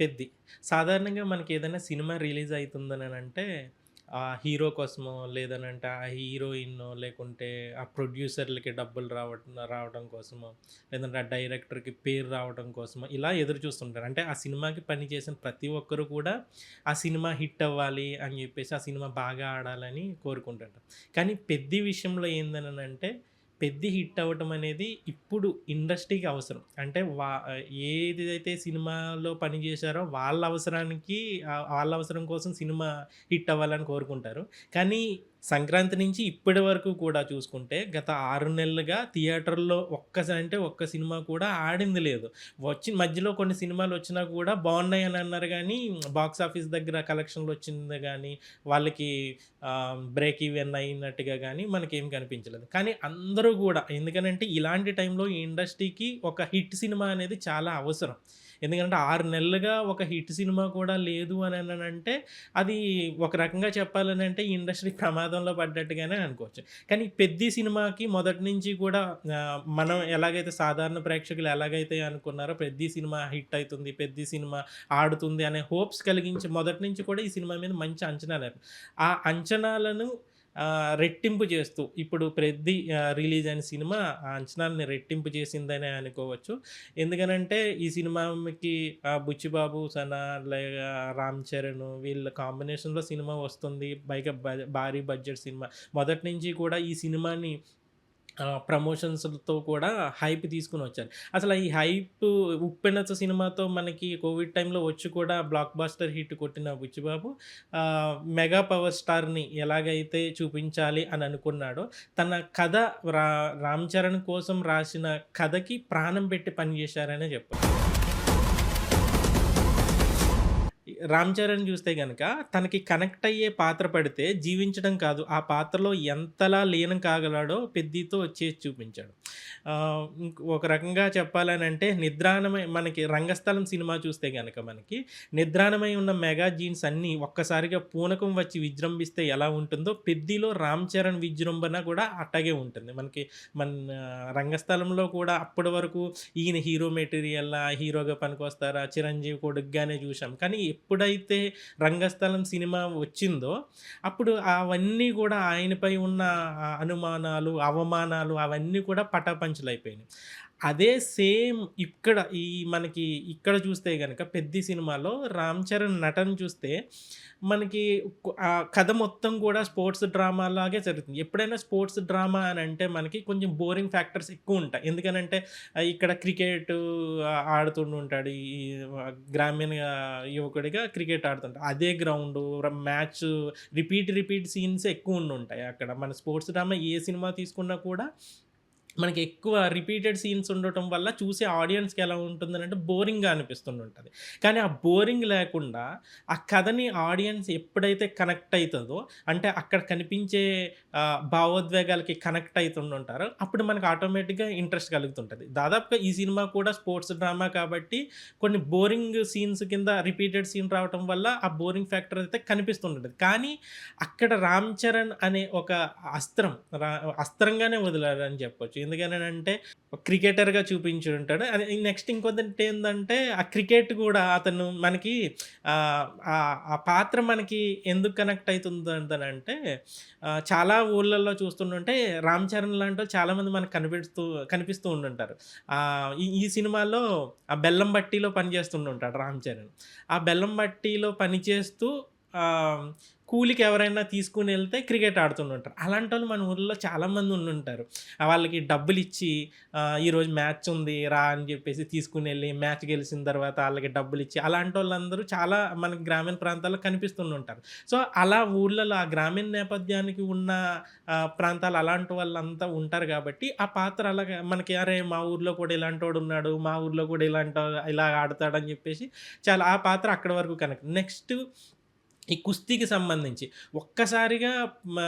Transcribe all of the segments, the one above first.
పెద్ది. సాధారణంగా మనకేదైనా cinema release అయితుందననంటే, ఆ హీరో కోసమో, లేదనంటే ఆ హీరోయిన్నో, లేకుంటే ఆ ప్రొడ్యూసర్‌లకి డబ్బులు రావడం కోసమో, లేదంటే ఆ డైరెక్టర్‌కి పేరు రావడం కోసమో, ఇలా ఎదురు చూస్తుంటారు. అంటే ఆ సినిమాకి పని చేసిన ప్రతి ఒక్కరు కూడా, ఆ సినిమా హిట్ అవ్వాలి అని జెప్పేసి, ఆ సినిమా బాగా ఆడాలని కోరుకుంటుంటారు. కానీ 'పెద్ది' విషయంలో ఏందననంటే, 'పెద్ది' హిట్ అవ్వటం అనేది ఇప్పుడు ఇండస్ట్రీకి అవసరం. అంటే ఏదైతే సినిమాలో పని జేశారో వాళ్ళ అవసరానికి వాళ్ళ అవసరం కోసం సినిమా హిట్ అవ్వాలని కోరుకుంటారు. కానీ సంక్రాంతి నుంచి ఇప్పటి వరకు కూడా చూసుకుంటే గత 6 నెలలుగా థియేటర్‌లో అంటే ఒక్క సినిమా కూడా ఆడింది లేదు. మధ్యలో కొన్ని సినిమాలొచ్చినా కూడా బావున్నాయని అన్నారు గానీ, బాక్స్ ఆఫీస్ దగ్గర కలెక్షన్‌లొచ్చింది గానీ, వాళ్ళకి బ్రేక్ ఈవెన్ అయినట్టుగా గానీ మనకేం కనిపించలేదు. కానీ అందరూ గూడా ఎందుకనంటే ఇలాంటి టైంలో ఈ ఇండస్ట్రీకి ఒక హిట్ సినిమా అనేది చాలా అవసరం. ఎందుకంటే 6 నెలలుగా ఒక హిట్ సినిమా కూడా లేదు అననంటే అది ఒక రకంగా చెప్పాలనంటే ఈ ఇండస్ట్రీ ప్రమాదంలో పడ్డట్టుగానే అనుకోవచ్చు. కానీ 'పెద్ది' సినిమాకి మొదటి నుంచి కూడా మనం ఎలాగైతే సాధారణ ప్రేక్షకులు ఎలాగైతే అనుకున్నారో 'పెద్ది' సినిమా హిట్ అయితుంది, 'పెద్ది' సినిమా ఆడుతుంది అనే హోప్స్ కలిగించి మొదటి నుంచి కూడా ఈ సినిమా మీద మంచి అంచనాలు ఆ అంచనాలను రెట్టింపు చేస్తూ ఇప్పుడు 'పెద్ది' రిలీజ్ అయిన సినిమా ఆ అంచనాలని రెట్టింపు చేసిందనే అనుకోవచ్చు. ఎందుకనంటే ఈ సినిమాకి 'బుచ్చిబాబు', 'సనా' రామ్ చరణ్ వీళ్ళ కాంబినేషన్‌లో సినిమా వస్తుంది. పైగా భారీ బడ్జెట్ సినిమా. మొదటి నుంచి కూడా ఈ సినిమాని ప్రమోషన్స్‌లతో కూడా హైప్ తీసుకొనొచ్చారు. అసల ఈ హైప్ 'ఉప్పెన'తో సినిమాతో మనకి కోవిడ్ టైంలో వచ్చి కూడా బ్లాక్ బస్టర్ హిట్ కొట్టిన 'బుచ్చిబాబు' మెగా పవర్ స్టార్‌ని ఎలాగైతే చూపించాలి అని అనుకున్నాడో, తన కథ రామ్ చరణ్ కోసం రాసిన కథకి ప్రాణం పెట్టి పని చేశారనే చెప్పొచ్చు. 'రామ్ చరణ్' చూస్తే గనక తనకి కనెక్ట్ అయ్యే పాత్ర పడితే జీవించడం కాదు, ఆ పాత్రలో ఎంతలా లీనం కాగలడో 'పెద్ది'తో చేసి చూపించాడు. ఒక రకంగా చెప్పాలనంటే మనకి 'రంగస్థలం' సినిమా చూస్తే గనక మనకి నిద్రాణమై ఉన్న మెగా జీన్స్ అన్నీ ఒక్కసారిగా పూనకం వచ్చి విజృంభిస్తే ఎలా ఉంటుందో 'పెద్దిలో' 'రామ్ చరణ్' విజృంభణ కూడా అట్టాగే ఉంటుంది. మన 'రంగస్థలంలో' కూడా అప్పటి వరకు ఈయన హీరో మెటీరియలా? హీరోగా పనికొస్తారా? చిరంజీవి కొడుకుగానే జూశాం. కానీ ఎప్పుడైతే 'రంగస్థలం' సినిమా వచ్చిందో, అప్పుడు అవన్నీ గూడా ఆయనపై ఉన్న అనుమానాలు, అవమానాలు అవన్నీ కూడా పటాపంచలయిపోయినాయి. అదే సేమ్ మనకి ఇక్కడ చూస్తే గనక 'పెద్ది' సినిమాలో 'రామ్ చరణ్' నటన చూస్తే మనకి కథ మొత్తం కూడా స్పోర్ట్స్ డ్రామా లాగే జరుగుతుంది. ఎప్పుడైనా స్పోర్ట్స్ డ్రామా అనంటే మనకి కొంచెం బోరింగ్ ఫ్యాక్టర్స్ ఎక్కువుంటాయి. ఎందుకనంటే ఇక్కడ క్రికెటు ఆడుతుండుంటాడు. గ్రామీణ యువకుడిగా క్రికెట్ ఆడుతుంటాడు. అదే గ్రౌండు, మ్యాచు రిపీట్ సీన్స్ ఎక్కువుండుంటాయి అక్కడ. మన స్పోర్ట్స్ డ్రామా ఏ సినిమా తీసుకున్నా కూడా మనకి ఎక్కువ రిపీటెడ్ సీన్స్ ఉండటం వల్ల చూసే ఆడియన్స్‌కి ఎలా ఉంటుందనంటే బోరింగ్‌గా అనిపిస్తుండుంటది. కానీ ఆ బోరింగ్ లేకుండా ఆ కథని ఆడియన్స్ ఎప్పుడైతే కనెక్ట్ అయితదో అంటే అక్కడ కనిపించే భావోద్వేగాలకి కనెక్ట్ అయితుండుంటారో అప్పుడు మనకు ఆటోమేటిక్‌గా ఇంట్రెస్ట్ కలుగుతుంటది. దాదాపుగా ఈ సినిమా కూడా స్పోర్ట్స్ డ్రామా కాబట్టి కొన్ని బోరింగ్ సీన్స్ కింద రిపీటెడ్ సీన్ రావటం వల్ల ఆ బోరింగ్ ఫ్యాక్టర్ అయితే కనిపిస్తుంటది. కానీ అక్కడ 'రామ్ చరణ్' అనే ఒక అస్త్రం అస్త్రంగానే వదిలాడని చెప్పొచ్చు. ఎందుకనంటే క్రికెటర్‌గా చూపించుంటాడు. అది నెక్స్ట్ ఇంకోటేందంటే ఆ క్రికెట్ గూడా అతను మనకి ఆ పాత్ర మనకి ఎందుకు కనెక్ట్ అయితుందంటనంటే చాలా ఊర్లలో చూస్తుంటుంటే 'రామ్ చరణ్' లాంటోళ్ళు చాలామంది మనకు కనిపిస్తూ ఉండుంటారు. ఈ సినిమాలో ఆ బెల్లం బట్టీలో పనిచేస్తుండుంటాడు 'రామ్ చరణ్.' ఆ బెల్లం బట్టీలో పనిచేస్తూ ఆహ్, కూలికి ఎవరైనా తీసుకొనెళ్తే క్రికెట్ ఆడుతుండుంటారు. అలాంటోళ్ళు మన ఊర్లో చాలామంది ఉండుంటారు. వాళ్ళకి డబ్బులిచ్చి ఈరోజు మ్యాచ్ ఉంది రా అని జెప్పేసి తీసుకొనెళ్ళి మ్యాచ్ గెలిసిన తర్వాత ఆళ్ళకి డబ్బులిచ్చి అలాంటోళ్ళందరూ చాలా మనకి గ్రామీణ ప్రాంతాల్లో కనిపిస్తుండుంటారు. సో, అలా ఊర్లలో ఆ గ్రామీణ నేపథ్యానికి ఉన్న ప్రాంతాలు అలాంటి వాళ్ళంతా ఉంటారు గాబట్టి, ఆ పాత్ర అలాగా మనకి అరే! మా ఊర్లో కూడా ఇలాంటోడున్నాడు. మా ఊర్లో కూడా ఇలా ఆడతాడని జెప్పేసి చాలా ఆ పాత్ర అక్కడి వరకు కనెక్ట్. నెక్స్ట్ ఈ కుస్తీకి సంబంధించి. ఒక్కసారిగా మా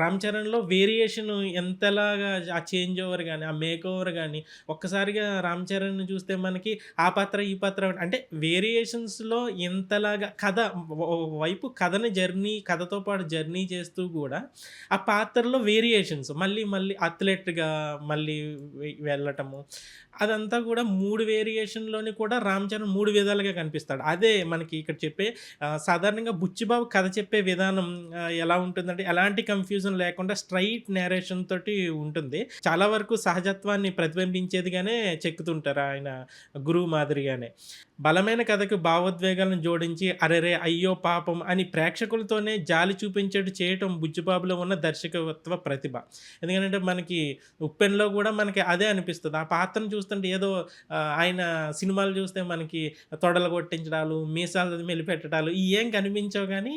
'రామ్ చరణ్‌లో' వేరియేషన్ ఎంతలాగా ఆ చేంజ్ ఓవర్ గాని, ఆ మేక్ ఓవర్ గాని, ఒక్కసారిగా 'రామ్ చరణ్‌ని' చూస్తే మనకి ఆ పాత్ర, ఈ పాత్ర అంటే వేరియేషన్స్‌లో ఎంతలాగా కథ వైపు కథతో పాటు జర్నీ చేస్తూ గూడా, ఆ పాత్రలో వేరియేషన్స్ మళ్ళీ, మళ్ళీ అథ్లెట్‌గా మళ్ళీ వెళ్ళటము. అదంతా గూడా 3 వేరియేషన్‌లోని కూడా 'రామ్ చరణ్' 3 విధాలుగా కనిపిస్తాడు. అదే మనకి ఇక్కడ చెప్పే సాధారణంగా 'బుచ్చిబాబు' కథ చెప్పే విధానం ఎలా ఉంటుందంటే, ఎలాంటి కన్‌ఫ్యూజన్ లేకుండా స్ట్రెయిట్ నేరేషన్ తోటి ఉంటుంది. చాలా వరకు సహజత్వాన్ని ప్రతిబింబించేదిగానే చెక్కుతుంటారు ఆయన గురువు మాదిరిగానే. బలమైన కథకు భావోద్వేగాలను జోడించి, అరెరే! అయ్యో పాపం అని ప్రేక్షకులతోనే జాలి చూపించేట్టు చేయటం 'బుచ్చిబాబులో' ఉన్న దర్శకత్వ ప్రతిభ. ఎందుకనంటే మనకి 'ఉప్పెన్‌లో' గూడా మనకి అదే అనిపిస్తది. ఆ పాత్రను చూస్తుంటే ఏదో ఆయన సినిమాలు చూస్తే మనకి తొడలు కొట్టించడాలు, మీసాలు మెలిపెట్టడాలు ఇయేం కనిపించవు గానీ,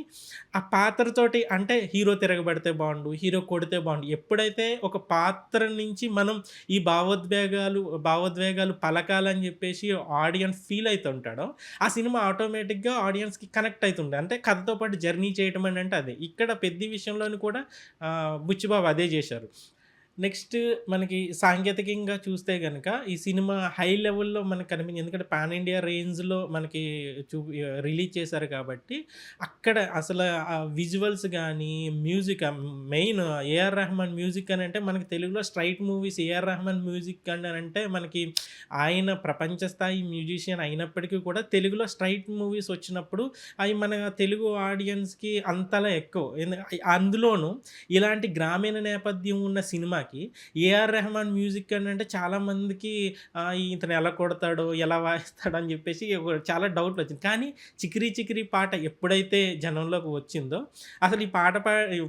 ఆ పాత్రతోటి అంటే హీరో తిరగబడితే బావుండు, హీరో కొడితే బావుండు. ఎప్పుడైతే ఒక పాత్ర నుంచి మనం ఈ భావోద్వేగాలు పలకాలని జెప్పేసి ఆడియన్స్ ఫీల్ అయితుంటాడో, ఆ సినిమా ఆటోమేటిక్‌గా ఆడియన్స్‌కి కనెక్ట్ అయితుండే. అంటే కథతో పాటు జర్నీ చేయటం అనంటే అదే. ఇక్కడ 'పెద్ది' విషయంలోను కూడా బుచ్చిబాబు అదే జేశారు. నెక్స్ట్ మనకి సాంకేతికంగా చూస్తే గనక, ఈ సినిమా హై లెవెల్‌లో మనకు ఎందుకంటే పాన్ ఇండియా రేంజ్‌లో మనకి రిలీజ్ చేశారు కాబట్టి, అక్కడ అసల విజువల్స్ గానీ, music main AR Rahman music అనంటే మనకి తెలుగులో straight movies AR Rahman music అనంటే మనకి ఆయన ప్రపంచ స్థాయి మ్యూజిషియన్ అయినప్పటికీ కూడా తెలుగులో స్ట్రైట్ మూవీస్ వచ్చినప్పుడు, అయి మన తెలుగు ఆడియన్స్‌కి అంతలా ఎక్కువ. అందులోనూ ఇలాంటి గ్రామీణ నేపథ్యం ఉన్న సినిమాకి ఏఆర్ రెహమాన్ మ్యూజిక్ అనంటే చాలామందికి ఇతను ఎలా కొడతాడో, ఎలా వాయిస్తాడో అని జెప్పేసి చాలా డౌట్‌లొచ్చింది. కానీ 'చికిరి చికిరి' పాట ఎప్పుడైతే జనంలోకి వచ్చిందో, అసలు ఈ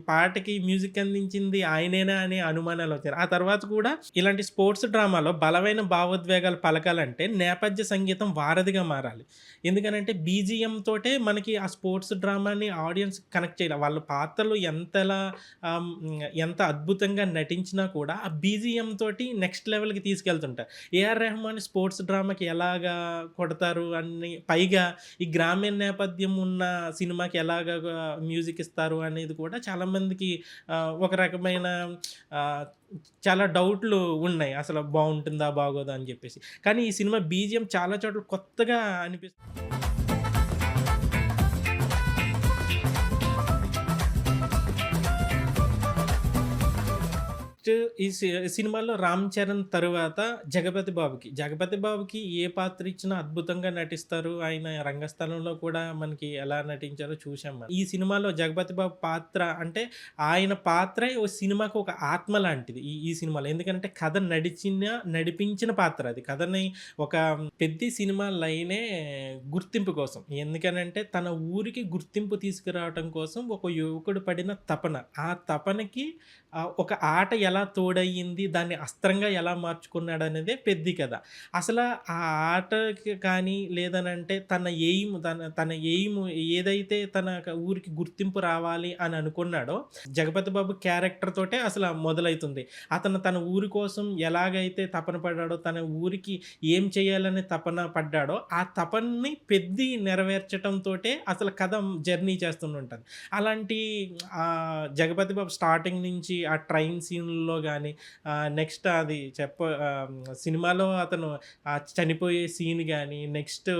పాటకి మ్యూజిక్ అందించింది ఆయనేనా అనే అనుమానాలొచ్చాయి. ఆ తర్వాత కూడా ఇలాంటి స్పోర్ట్స్ డ్రామాలో బలమైన భావోద్వేగాలు పలకాలంటే నేపథ్య సంగీతం వారధిగా మారాలి. ఎందుకనంటే బీజీఎం తోటే మనకి ఆ స్పోర్ట్స్ డ్రామాని ఆడియన్స్ కనెక్ట్ చేయాలి. వాళ్ళ పాత్రలు ఎంత అద్భుతంగా నటించినా కూడా ఆ బీజీఎం తోటి నెక్స్ట్ లెవెల్‌కి తీసుకెళ్తుంటారు. ఏఆర్ రెహమాన్ స్పోర్ట్స్ డ్రామాకి ఎలాగా కొడతారు అని పైగా ఈ గ్రామీణ నేపథ్యం ఉన్న సినిమాకి ఎలాగా మ్యూజిక్ ఇస్తారు అనేది కూడా చాలామందికి ఒక రకమైన ఆహ్, చాలా డౌట్‌లు ఉన్నాయి. అసలు బావుంటుందా? బాగోదా? అని జెప్పేసి. కానీ ఈ సినిమా బీజీఎం చాలా చోట్ల కొత్తగా అనిపిస్తుంది. నెక్స్ట్ ఈ సినిమాలో 'రామ్ చరణ్' తరువాత 'జగపతి బాబుకి' ఏ పాత్ర ఇచ్చినా అద్భుతంగా నటిస్తారు. ఆయన రంగస్థలంలో కూడా మనకి ఎలా నటించారో చూసాం మనం. ఈ సినిమాలో 'జగపతి బాబు' పాత్ర అంటే ఆయన పాత్రే ఓ సినిమాకి ఒక ఆత్మ లాంటిది. ఈ సినిమాలో. ఎందుకంటే కథ నడిపించిన పాత్ర అది. కథని ఒక 'పెద్ది' సినిమా లైనే గుర్తింపు కోసం. ఎందుకనంటే తన ఊరికి గుర్తింపు తీసుకురావటం కోసం ఒక యువకుడు పడిన తపన. ఆ తపనకి ఒక ఆట ఎలా తోడయ్యింది, దాన్ని అస్త్రంగా ఎలా మార్చుకున్నాడనేదే 'పెద్ది' కథ. అసల ఆ ఆటకి కానీ, లేదనంటే తన ఎయిమ్ ఏదైతే ఊరికి గుర్తింపు రావాలి అని అనుకున్నాడో, 'జగపతి బాబు' క్యారెక్టర్ తోటే అసల మొదలైతుంది. అతను తన ఊరి కోసం ఎలాగైతే తపన పడ్డాడో, తన ఊరికి ఏం చేయాలని తపన పడ్డాడో, ఆ తపనని 'పెద్ది' నెరవేర్చటంతోటే అసలు కథ జర్నీ చేస్తుండుంటది. అలాంటి 'జగపతి బాబు' స్టార్టింగ్ నుంచి ఆ ట్రైన్ సీన్‌లో గాని, నెక్స్ట్ అది సినిమాలో అతను చనిపోయే సీన్ గాని, నెక్స్ట్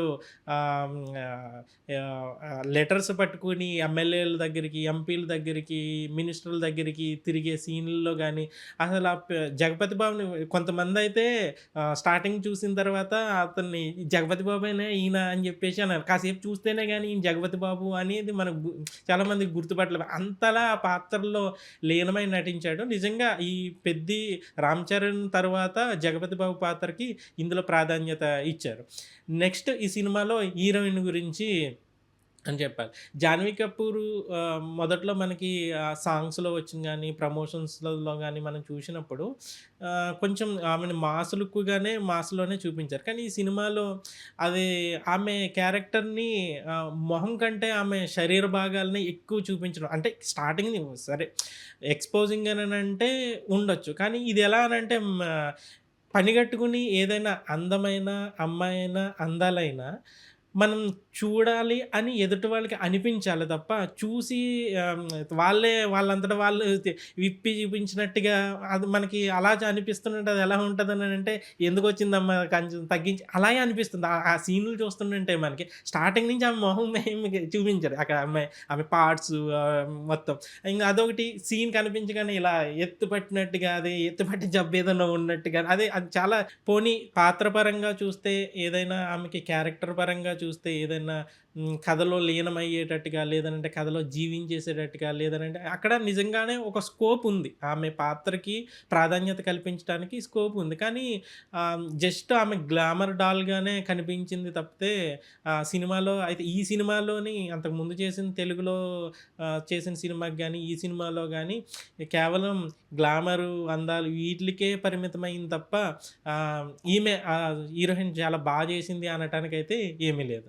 ఆహ్, లెటర్స్ పట్టుకొని ఎమ్మెల్యేల దగ్గరికి, ఎంపీల దగ్గరికి, మినిస్టర్‌ల దగ్గరికి తిరిగే సీన్‌ల్లో గాని, అసలు 'జగపతి బాబుని' కొంతమందయితే స్టార్టింగ్ చూసిన తర్వాత అతన్ని 'జగపతి బాబేనా ఈయన' అని జెప్పేసి అన్నారు. కాసేపు చూస్తేనే గాని ఈయన 'జగపతి బాబు' అనేది మనకు చాలా మందికి గుర్తుపట్టలేదు. అంతలా ఆ పాత్రలో లీనమై నటించాడు. నిజంగా ఈ 'పెద్ది' 'రామ్ చరణ్' తర్వాత 'జగపతి బాబు' పాత్రకి ఇందులో ప్రాధాన్యత ఇచ్చారు. నెక్స్ట్ ఈ సినిమాలో హీరోయిన్ గురించి అని చెప్పాలి. 'జాన్వీ కపూర్' మొదట్లో మనకి సాంగ్స్‌లో వచ్చింది గానీ, ప్రమోషన్స్‌లలో గానీ మనం చూసినప్పుడు కొంచెం ఆమెని మాస్‌లోనే చూపించారు. కానీ ఈ సినిమాలో అది ఆమె క్యారెక్టర్‌ని మొహం కంటే ఆమె శరీర భాగాల్ని ఎక్కువ చూపించడం. అంటే స్టార్టింగ్ సరే ఎక్స్‌పోజింగ్ అననంటే ఉండొచ్చు. కానీ ఇది ఎలా అనంటే పనిగట్టుకుని ఏదైనా అందమైన అమ్మాయైనా, అందాలైనా మనం చూడాలి అని ఎదుటి వాళ్ళకి అనిపించాలి తప్ప, చూసి వాళ్ళే వాళ్ళంతట వాళ్ళు విప్పి చూపించినట్టుగా అది మనకి అలా అనిపిస్తుంటే అదెలా ఉంటదనంటే, ఎందుకొచ్చిందమ్మా కొంచెం తగ్గించి అలాగే అనిపిస్తుంది. ఆ సీన్‌లు చూస్తుంటుంటే మనకి. స్టార్టింగ్ నుంచి ఆమె మొహం ఏమి చూపించరు. అక్కడ ఆమె పార్ట్స్ మొత్తం. ఇంగ అదొకటి సీన్ కనిపించగానే ఇలా ఎత్తు పట్టినట్టుగా, అది ఎత్తు పట్టి జబ్బేదన్నా ఉన్నట్టుగా అది చాలా పోనీ పాత్ర పరంగా చూస్తే ఏదైనా ఆమెకి క్యారెక్టర్ పరంగా చూస్తే ఏదైనా కథలో లీనమయ్యేటట్టుగా, లేదనంటే కథలో జీవించేసేటట్టుగా, లేదనంటే అక్కడ నిజంగానే ఒక స్కోప్ ఉంది. ఆమె పాత్రకి ప్రాధాన్యత కల్పించడానికి స్కోప్ ఉంది. కానీ జస్ట్ ఆమె గ్లామర్ డాల్‌గానే కనిపించింది తప్పితే సినిమాలో అయితే ఈ సినిమాలోని అంతకుముందు చేసిన తెలుగులో చేసిన సినిమాకి గాని, ఈ సినిమాలో గాని కేవలం గ్లామరు, అందాలు వీటిలికే పరిమితమైంది తప్ప ఈమె హీరోయిన్ చాలా చేసింది అనటానికైతే ఏమీ లేదు.